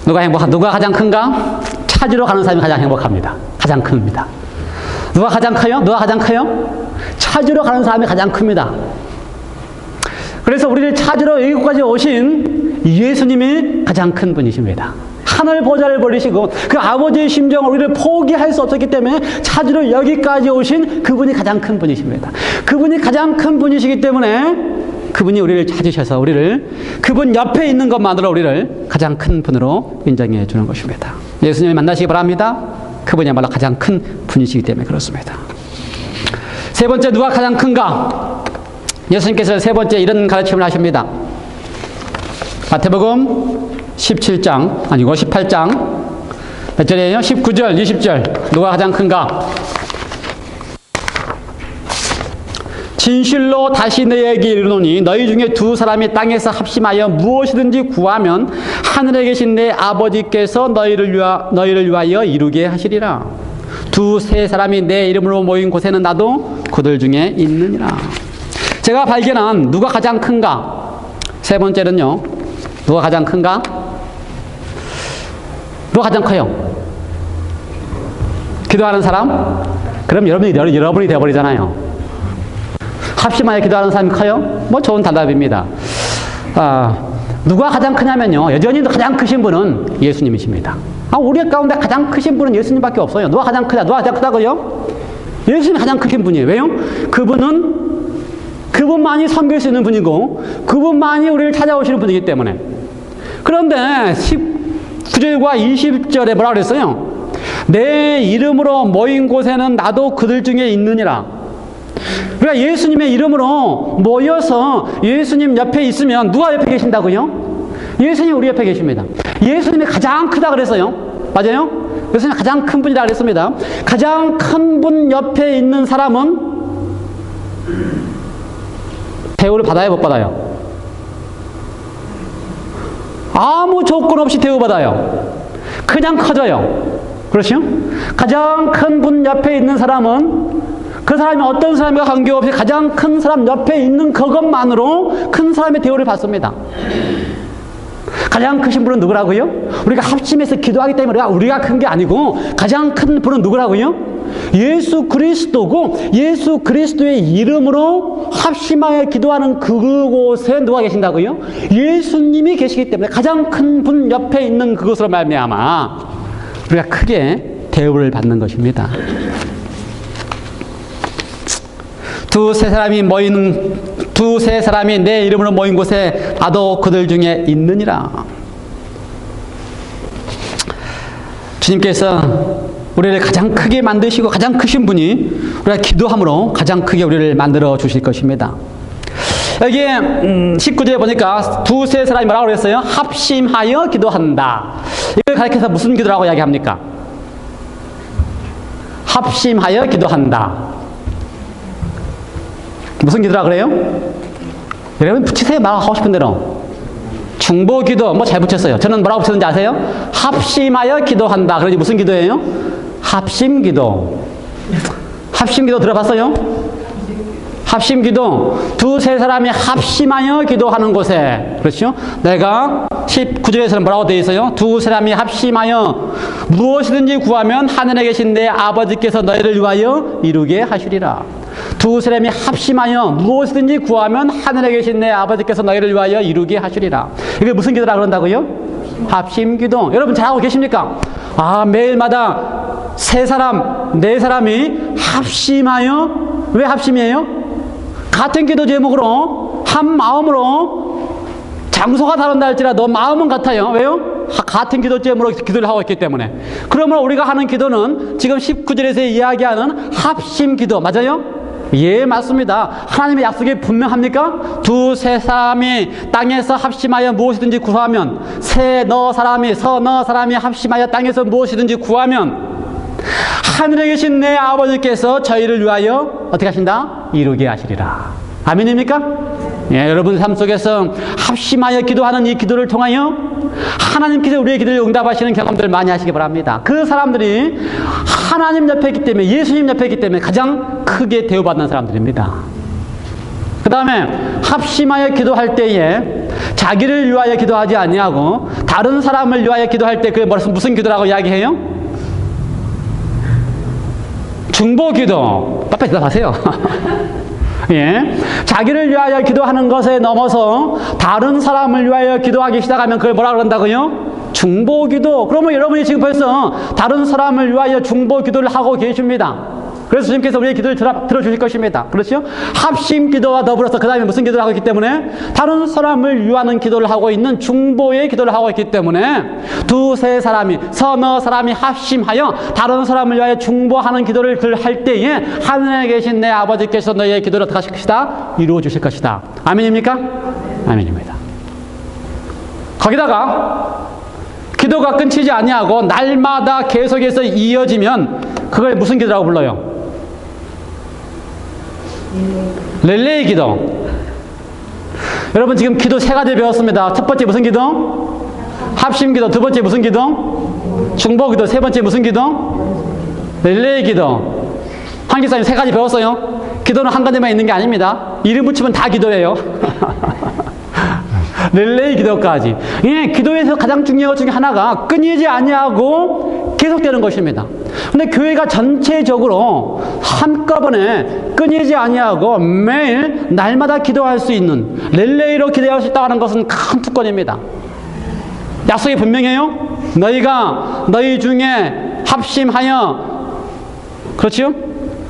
누가 가장 큰가? 찾으러 가는 사람이 가장 행복합니다. 가장 큽니다. 누가 가장 커요? 누가 가장 커요? 찾으러 가는 사람이 가장 큽니다. 그래서 우리를 찾으러 여기까지 오신 예수님이 가장 큰 분이십니다. 하늘 보좌를 버리시고 그 아버지의 심정을 우리를 포기할 수 없었기 때문에 찾으러 여기까지 오신 그분이 가장 큰 분이십니다. 그분이 가장 큰 분이시기 때문에 그분이 우리를 찾으셔서 그분 옆에 있는 것만으로 우리를 가장 큰 분으로 인정해 주는 것입니다. 예수님을 만나시기 바랍니다. 그분이야말로 가장 큰 분이시기 때문에 그렇습니다. 세 번째, 누가 가장 큰가? 예수님께서 세 번째 이런 가르침을 하십니다. 마태복음 17장, 아니고 18장, 몇 절이에요? 19절, 20절. 누가 가장 큰가? 진실로 다시 너희에게 이르노니 너희 중에 두 사람이 땅에서 합심하여 무엇이든지 구하면 하늘에 계신 내 아버지께서 너희를 위하여 이루게 하시리라. 두세 사람이 내 이름으로 모인 곳에는 나도 그들 중에 있느니라. 제가 발견한 누가 가장 큰가? 세 번째는요, 누가 가장 큰가? 누가 가장 커요? 기도하는 사람? 그럼 여러분이 되어버리잖아요. 합심하여 기도하는 사람이 커요? 뭐 좋은 단답입니다. 누가 가장 크냐면요. 여전히 가장 크신 분은 예수님이십니다. 우리 가운데 가장 크신 분은 예수님밖에 없어요. 누가 가장 크냐? 누가 가장 크다고요? 예수님이 가장 크신 분이에요. 왜요? 그분만이 섬길 수 있는 분이고, 그분만이 우리를 찾아오시는 분이기 때문에. 그런데 19절과 20절에 뭐라 그랬어요? 내 이름으로 모인 곳에는 나도 그들 중에 있느니라. 그러니까 예수님의 이름으로 모여서 예수님 옆에 있으면 누가 옆에 계신다고요? 예수님이 우리 옆에 계십니다. 예수님이 가장 크다 그랬어요. 맞아요? 예수님이 가장 큰 분이라 그랬습니다. 가장 큰 분 옆에 있는 사람은 대우를 받아요, 못 받아요? 아무 조건 없이 대우받아요. 그냥 커져요. 그렇죠? 가장 큰 분 옆에 있는 사람은 그 사람이 어떤 사람과 관계없이 가장 큰 사람 옆에 있는 그것만으로 큰 사람의 대우를 받습니다. 가장 크신 분은 누구라고요? 우리가 합심해서 기도하기 때문에 우리가 큰 게 아니고 가장 큰 분은 누구라고요? 예수 그리스도고, 예수 그리스도의 이름으로 합심하여 기도하는 그곳에 누가 계신다고요? 예수님이 계시기 때문에 가장 큰 분 옆에 있는 그것으로 말미암아 우리가 크게 대우를 받는 것입니다. 두세 사람이 내 이름으로 모인 곳에 나도 그들 중에 있느니라. 주님께서 우리를 가장 크게 만드시고 가장 크신 분이 우리가 기도함으로 가장 크게 우리를 만들어 주실 것입니다. 여기에 19절에 보니까 두세 사람이 뭐라고 그랬어요? 합심하여 기도한다. 이걸 가리켜서 무슨 기도라고 이야기합니까? 합심하여 기도한다. 무슨 기도라 그래요? 여러분 붙이세요. 말하고 싶은 대로. 중보기도 뭐 잘 붙였어요. 저는 뭐라고 붙였는지 아세요? 합심하여 기도한다. 그러니 무슨 기도예요? 합심기도. 합심기도 들어봤어요? 합심기도. 두세 사람이 합심하여 기도하는 곳에. 그렇죠? 내가 19절에서는 뭐라고 되어 있어요? 두 사람이 합심하여 무엇이든지 구하면 하늘에 계신 내 아버지께서 너희를 위하여 이루게 하시리라. 두 사람이 합심하여 무엇이든지 구하면 하늘에 계신 내 아버지께서 너희를 위하여 이루게 하시리라. 이게 무슨 기도라 그런다고요? 합심기도. 여러분 잘하고 계십니까? 매일마다 세 사람, 네 사람이 합심하여, 왜 합심이에요? 같은 기도 제목으로 한 마음으로 장소가 다른다 할지라도 마음은 같아요. 왜요? 같은 기도 제목으로 기도를 하고 있기 때문에. 그러면 우리가 하는 기도는 지금 19절에서 이야기하는 합심 기도 맞아요? 예, 맞습니다. 하나님의 약속이 분명합니까? 두세 사람이 땅에서 합심하여 무엇이든지 구하면, 서너 사람이 합심하여 땅에서 무엇이든지 구하면 하늘에 계신 내 아버지께서 저희를 위하여 어떻게 하신다? 이루게 하시리라. 아멘입니까? 예, 여러분 삶 속에서 합심하여 기도하는 이 기도를 통하여 하나님께서 우리의 기도를 응답하시는 경험들을 많이 하시기 바랍니다. 그 사람들이 하나님 옆에 있기 때문에, 예수님 옆에 있기 때문에 가장 크게 대우받는 사람들입니다. 그 다음에 합심하여 기도할 때에 자기를 위하여 기도하지 아니하고 다른 사람을 위하여 기도할 때 그게 무슨 기도라고 이야기해요? 중보기도. 빨리 대답하세요. 예. 자기를 위하여 기도하는 것에 넘어서 다른 사람을 위하여 기도하기 시작하면 그걸 뭐라 그런다고요? 중보기도. 그러면 여러분이 지금 벌써 다른 사람을 위하여 중보기도를 하고 계십니다. 그래서 주님께서 우리의 기도를 들어주실 것입니다. 그렇죠? 합심기도와 더불어서 그 다음에 무슨 기도를 하고 있기 때문에? 다른 사람을 위하는 기도를 하고 있는 중보의 기도를 하고 있기 때문에 두세 사람이, 서너 사람이 합심하여 다른 사람을 위하여 중보하는 기도를 할 때에 하늘에 계신 내 아버지께서 너희의 기도를 어떻게 하실 것이다? 이루어 주실 것이다. 아멘입니까? 아멘입니다. 거기다가 기도가 끊이지 아니하고 날마다 계속해서 이어지면 그걸 무슨 기도라고 불러요? 릴레이 기도. 여러분 지금 기도 세 가지 배웠습니다. 첫 번째 무슨 기도? 합심 기도. 두 번째 무슨 기도? 중보 기도. 세 번째 무슨 기도? 릴레이 기도. 한 기사님 세 가지 배웠어요. 기도는 한 가지만 있는 게 아닙니다. 이름 붙이면 다 기도예요. 릴레이 기도까지. 예, 기도에서 가장 중요한 것 중에 하나가 끊이지 아니하고 계속되는 것입니다. 근데 교회가 전체적으로 한꺼번에 끊이지 아니하고 매일 날마다 기도할 수 있는, 릴레이로 기도할 수 있다는 것은 큰 특권입니다. 약속이 분명해요. 너희가 너희 중에 합심하여, 그렇지요?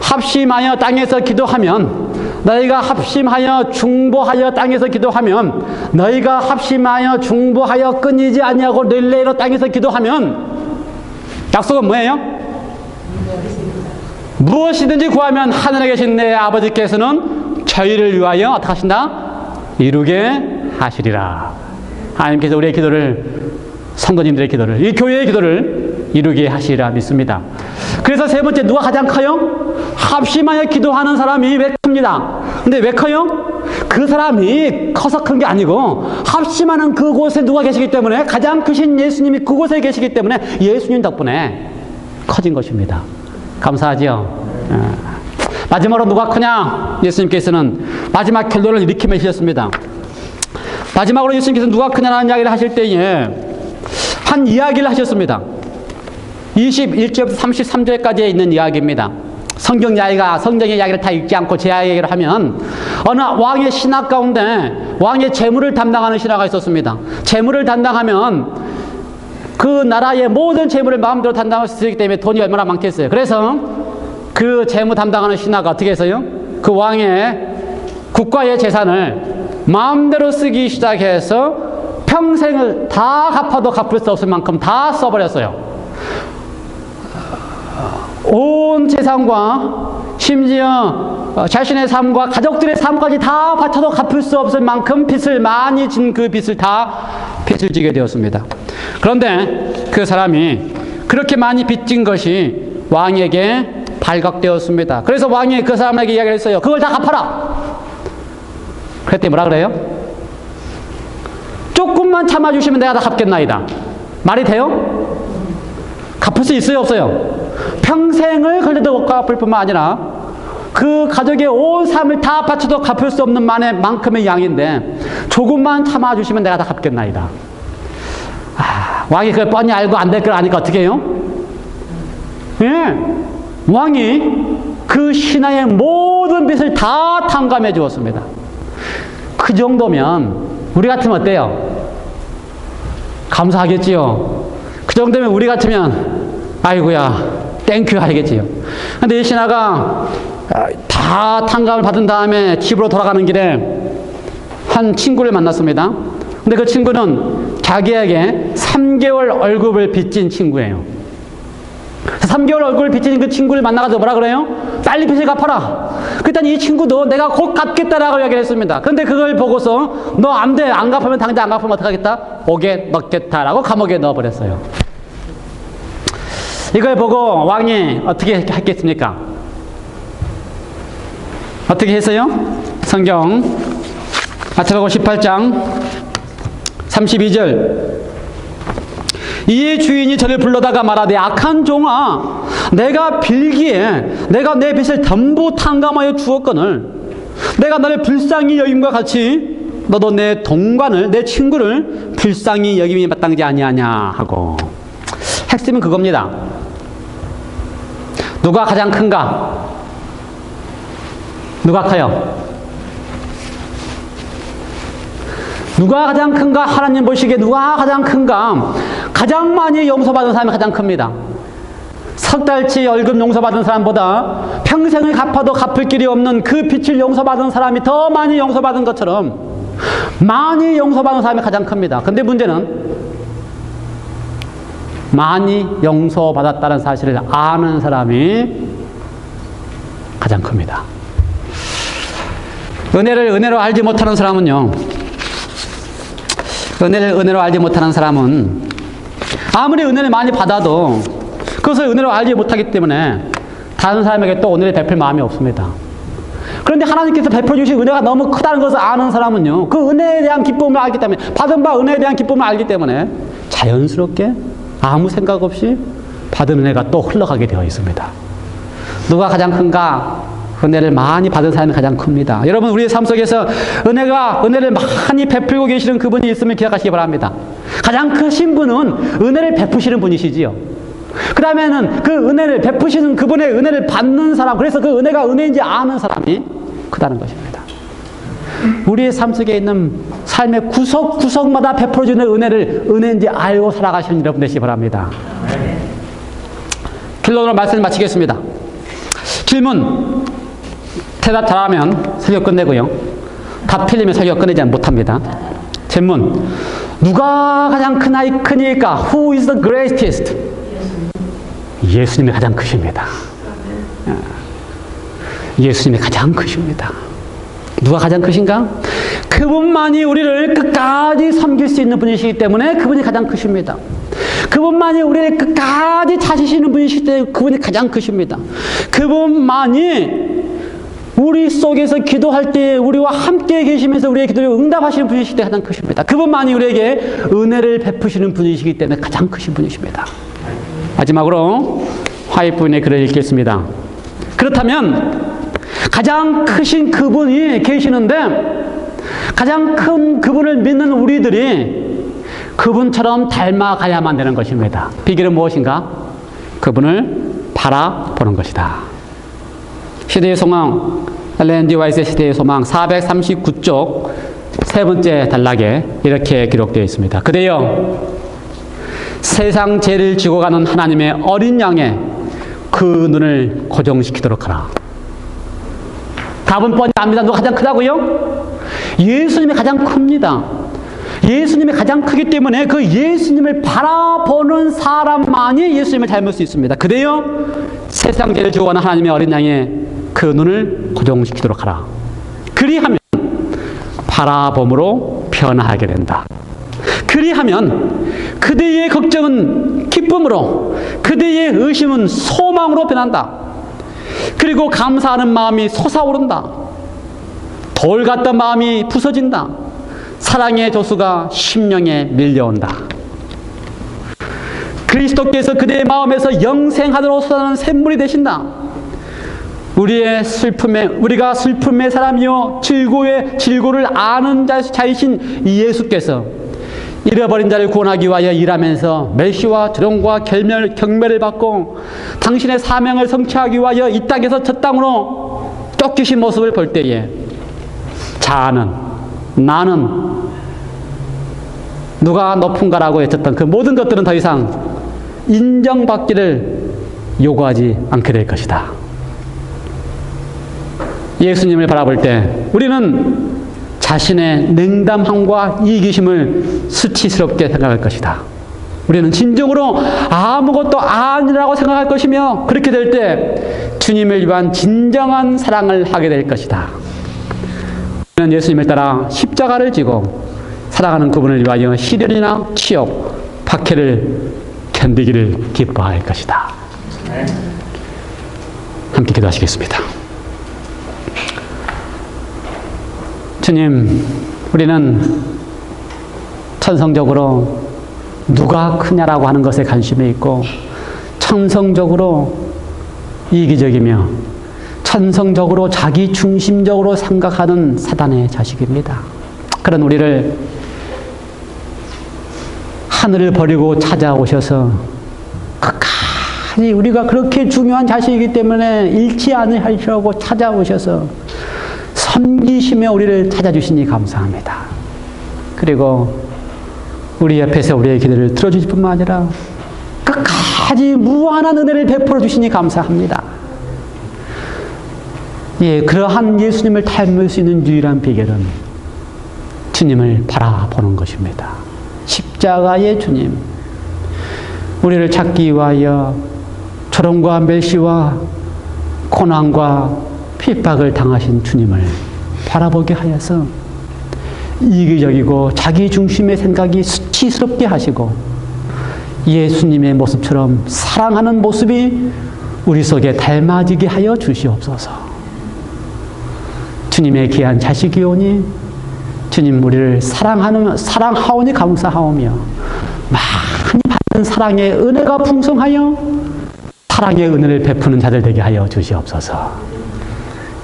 합심하여 땅에서 기도하면, 너희가 합심하여 중보하여 땅에서 기도하면, 너희가 합심하여 중보하여 끊이지 아니하고 릴레이로 땅에서 기도하면, 약속은 뭐예요? 무엇이든지 구하면 하늘에 계신 내 아버지께서는 저희를 위하여 어떻게 하신다? 이루게 하시리라. 하나님께서 우리의 기도를, 성도님들의 기도를, 이 교회의 기도를 이루게 하시리라 믿습니다. 그래서 세 번째, 누가 가장 커요? 합심하여 기도하는 사람이 왜 큽니다. 근데 왜 커요? 그 사람이 커서 큰 게 아니고 합심하는 그곳에 누가 계시기 때문에, 가장 크신 예수님이 그곳에 계시기 때문에 예수님 덕분에 커진 것입니다. 감사하죠? 마지막으로 누가 크냐? 예수님께서는 마지막 결론을 이렇게 맺으셨습니다. 마지막으로 예수님께서 누가 크냐라는 이야기를 하실 때에 한 이야기를 하셨습니다. 21절부터 33절까지에 있는 이야기입니다. 성경의 이야기를 다 읽지 않고 제 이야기를 하면, 어느 왕의 신하 가운데 왕의 재물을 담당하는 신하가 있었습니다. 재물을 담당하면 그 나라의 모든 재물을 마음대로 담당할 수 있기 때문에 돈이 얼마나 많겠어요. 그래서 그 재무 담당하는 신하가 어떻게 했어요? 그 왕의 국가의 재산을 마음대로 쓰기 시작해서 평생을 다 갚아도 갚을 수 없을 만큼 다 써버렸어요. 온 재산과 심지어 자신의 삶과 가족들의 삶까지 다 바쳐도 갚을 수 없을 만큼 빚을 많이 진 그 빚을 다 빚을 지게 되었습니다. 그런데 그 사람이 그렇게 많이 빚진 것이 왕에게 발각되었습니다. 그래서 왕이 그 사람에게 이야기를 했어요. 그걸 다 갚아라. 그랬더니 뭐라 그래요? 조금만 참아주시면 내가 다 갚겠나이다. 말이 돼요? 갚을 수 있어요, 없어요? 평생을 걸려도 못 갚을 뿐만 아니라 그 가족의 온 삶을 다 바쳐도 갚을 수 없는 만큼의 양인데 조금만 참아주시면 내가 다 갚겠나이다. 왕이 그걸 뻔히 알고 안 될 걸 아니까 어떻게 해요? 예, 왕이 그 신하의 모든 빚을 다 탕감해 주었습니다. 그 정도면 우리 같으면 어때요? 감사하겠지요. 그 정도면 우리 같으면 아이고야 땡큐 하겠지요. 근데 이 신하가 다 탕감을 받은 다음에 집으로 돌아가는 길에 한 친구를 만났습니다. 근데 그 친구는 자기에게 3개월 월급을 빚진 친구예요. 3개월 월급을 빚진 그 친구를 만나가지고 뭐라 그래요? 빨리 빚을 갚아라. 그랬더니 이 친구도 내가 곧 갚겠다라고 이야기를 했습니다. 근데 그걸 보고서 너 안 돼. 안 갚으면 당장 안 갚으면 어떡하겠다? 옥에 넣겠다라고 감옥에 넣어버렸어요. 이걸 보고 왕이 어떻게 했겠습니까? 어떻게 했어요? 성경 마태복음 18장 32절, 이의 주인이 저를 불러다가 말하되 악한 종아, 내가 빌기에 내가 내 빚을 전부 탕감하여 주었거늘 내가 너를 불쌍히 여김과 같이 너도 내 동관을, 내 친구를 불쌍히 여김이 마땅지 아니하냐 하고. 핵심은 그겁니다. 누가 가장 큰가? 누가 커요? 누가 가장 큰가? 하나님 보시기에 누가 가장 큰가? 가장 많이 용서받은 사람이 가장 큽니다. 석 달치 월급 용서받은 사람보다 평생을 갚아도 갚을 길이 없는 그 빚을 용서받은 사람이 더 많이 용서받은 것처럼 많이 용서받은 사람이 가장 큽니다. 근데 문제는 많이 용서받았다는 사실을 아는 사람이 가장 큽니다. 은혜를 은혜로 알지 못하는 사람은요, 은혜를 은혜로 알지 못하는 사람은 아무리 은혜를 많이 받아도 그것을 은혜로 알지 못하기 때문에 다른 사람에게 또 은혜를 베풀 마음이 없습니다. 그런데 하나님께서 베풀어 주신 은혜가 너무 크다는 것을 아는 사람은요, 그 은혜에 대한 기쁨을 알기 때문에, 받은 바 은혜에 대한 기쁨을 알기 때문에 자연스럽게 아무 생각 없이 받은 은혜가 또 흘러가게 되어 있습니다. 누가 가장 큰가? 은혜를 많이 받은 사람이 가장 큽니다. 여러분, 우리의 삶 속에서 은혜를 많이 베풀고 계시는 그분이 있으면 기억하시기 바랍니다. 가장 크신 분은 은혜를 베푸시는 분이시지요. 그 다음에는 그 은혜를 베푸시는 그분의 은혜를 받는 사람, 그래서 그 은혜가 은혜인지 아는 사람이 크다는 것입니다. 우리의 삶 속에 있는 삶의 구석구석마다 베풀어주는 은혜를 은혜인지 알고 살아가시는 여러분 되시기 바랍니다. 결론으로 말씀을 마치겠습니다. 질문, 대답 잘하면 설교 끝내고요. 답 틀리면 설교 끝내지 못합니다. 질문, 누가 가장 크니까? Who is the greatest? 예수님이 가장 크십니다. 예수님이 가장 크십니다. 누가 가장 크신가? 그분만이 우리를 끝까지 섬길 수 있는 분이시기 때문에 그분이 가장 크십니다. 그분만이 우리를 끝까지 찾으시는 분이시기 때문에 그분이 가장 크십니다. 그분만이 우리 속에서 기도할 때 우리와 함께 계시면서 우리의 기도를 응답하시는 분이시기 때문에 가장 크십니다. 그분만이 우리에게 은혜를 베푸시는 분이시기 때문에 가장 크신 분이십니다. 마지막으로 화이트분의 글을 읽겠습니다. 그렇다면 가장 크신 그분이 계시는데 가장 큰 그분을 믿는 우리들이 그분처럼 닮아가야만 되는 것입니다. 비결은 무엇인가? 그분을 바라보는 것이다. 시대의 소망, 엘렌 G. 화이트의 시대의 소망 439쪽 세 번째 단락에 이렇게 기록되어 있습니다. 그대여 세상 죄를 지고 가는 하나님의 어린 양에 그 눈을 고정시키도록 하라. 답은 뻔히 압니다. 누가 가장 크다고요? 예수님이 가장 큽니다. 예수님이 가장 크기 때문에 그 예수님을 바라보는 사람만이 예수님을 닮을 수 있습니다. 그대여 세상 죄를 지고 가는 하나님의 어린 양에 그 눈을 고정시키도록 하라. 그리하면 바라봄으로 변화하게 된다. 그리하면 그대의 걱정은 기쁨으로, 그대의 의심은 소망으로 변한다. 그리고 감사하는 마음이 솟아오른다. 돌 같던 마음이 부서진다. 사랑의 조수가 심령에 밀려온다. 그리스도께서 그대의 마음에서 영생하도록 솟아나는 샘물이 되신다. 우리가 슬픔의 사람이요 질고를 아는 자이신 예수께서 잃어버린 자를 구원하기 위하여 일하면서 멸시와 조롱과 경멸을 받고 당신의 사명을 성취하기 위하여 이 땅에서 저 땅으로 쫓기신 모습을 볼 때에 나는 누가 높은가라고 외쳤던 그 모든 것들은 더 이상 인정받기를 요구하지 않게 될 것이다. 예수님을 바라볼 때 우리는 자신의 냉담함과 이기심을 수치스럽게 생각할 것이다. 우리는 진정으로 아무것도 아니라고 생각할 것이며 그렇게 될 때 주님을 위한 진정한 사랑을 하게 될 것이다. 우리는 예수님을 따라 십자가를 지고 살아가는 그분을 위하여 시련이나 취업, 박해를 견디기를 기뻐할 것이다. 함께 기도하시겠습니다. 주님, 우리는 천성적으로 누가 크냐라고 하는 것에 관심이 있고 천성적으로 이기적이며 천성적으로 자기 중심적으로 생각하는 사단의 자식입니다. 그런 우리를 하늘을 버리고 찾아오셔서 끝까지 우리가 그렇게 중요한 자식이기 때문에 잃지 않으시려고 찾아오셔서 섬기시며 우리를 찾아주시니 감사합니다. 그리고 우리 옆에서 우리의 기도를 들어주실 뿐만 아니라 끝까지 무한한 은혜를 베풀어 주시니 감사합니다. 그러한 예수님을 닮을 수 있는 유일한 비결은 주님을 바라보는 것입니다. 십자가의 주님, 우리를 찾기 위하여 조롱과 멸시와 고난과 핍박을 당하신 주님을 바라보게 하여서 이기적이고 자기 중심의 생각이 수치스럽게 하시고 예수님의 모습처럼 사랑하는 모습이 우리 속에 닮아지게 하여 주시옵소서. 주님의 귀한 자식이오니 주님 우리를 사랑하오니 감사하오며 많이 받는 사랑의 은혜가 풍성하여 사랑의 은혜를 베푸는 자들 되게 하여 주시옵소서.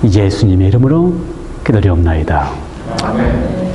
예수님의 이름으로 기도리옵나이다. 아멘.